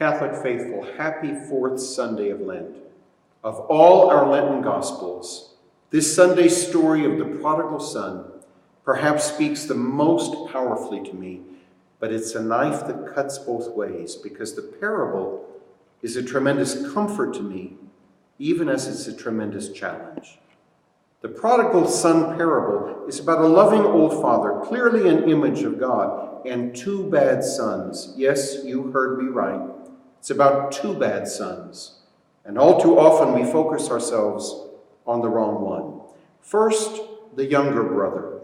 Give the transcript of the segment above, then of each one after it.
Catholic faithful, happy fourth Sunday of Lent. Of all our Lenten Gospels, this Sunday's story of the prodigal son perhaps speaks the most powerfully to me, but it's a knife that cuts both ways, because the parable is a tremendous comfort to me, even as it's a tremendous challenge. The prodigal son parable is about a loving old father, clearly an image of God, and two bad sons. Yes, you heard me right. It's about two bad sons. And all too often we focus ourselves on the wrong one. First, the younger brother.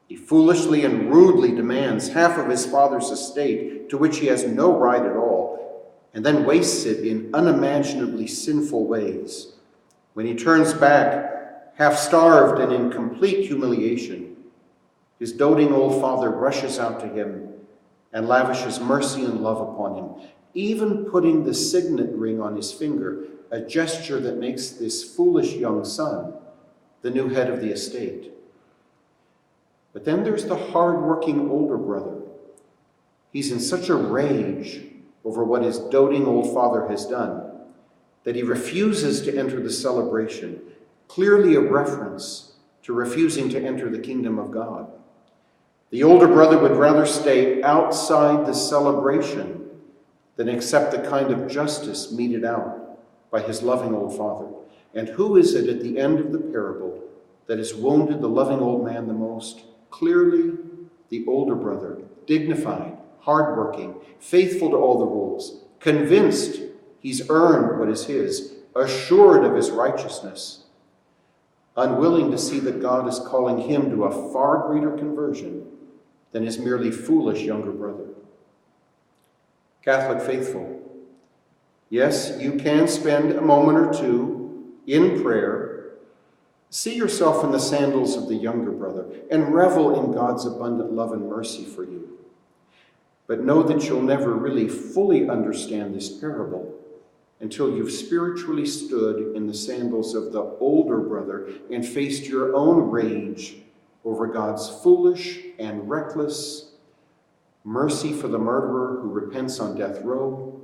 He foolishly and rudely demands half of his father's estate, to which he has no right at all, and then wastes it in unimaginably sinful ways. When he turns back, half-starved and in complete humiliation, his doting old father rushes out to him and lavishes mercy and love upon him, even putting the signet ring on his finger, a gesture that makes this foolish young son the new head of the estate. But then there's the hard-working older brother. He's in such a rage over what his doting old father has done that he refuses to enter the celebration, clearly a reference to refusing to enter the kingdom of God. The older brother would rather stay outside the celebration than accept the kind of justice meted out by his loving old father. And who is it at the end of the parable that has wounded the loving old man the most? Clearly, the older brother, dignified, hardworking, faithful to all the rules, convinced he's earned what is his, assured of his righteousness, unwilling to see that God is calling him to a far greater conversion than his merely foolish younger brother. Catholic faithful, yes, you can spend a moment or two in prayer. See yourself in the sandals of the younger brother and revel in God's abundant love and mercy for you. But know that you'll never really fully understand this parable until you've spiritually stood in the sandals of the older brother and faced your own rage over God's foolish and reckless mercy for the murderer who repents on death row,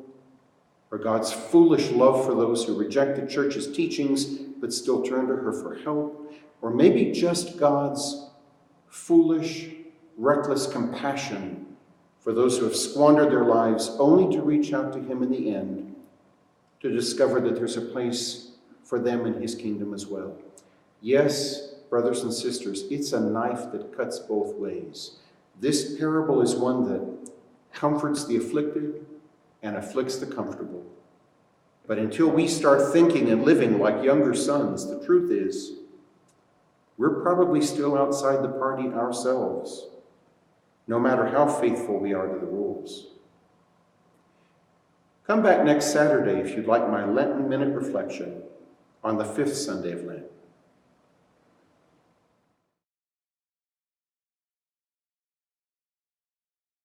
or God's foolish love for those who reject the church's teachings but still turn to her for help, or maybe just God's foolish, reckless compassion for those who have squandered their lives only to reach out to him in the end to discover that there's a place for them in his kingdom as well. Yes, brothers and sisters, it's a knife that cuts both ways. This parable is one that comforts the afflicted and afflicts the comfortable. But until we start thinking and living like younger sons, the truth is, we're probably still outside the party ourselves, no matter how faithful we are to the rules. Come back next Saturday if you'd like my Lenten Minute reflection on the fifth Sunday of Lent.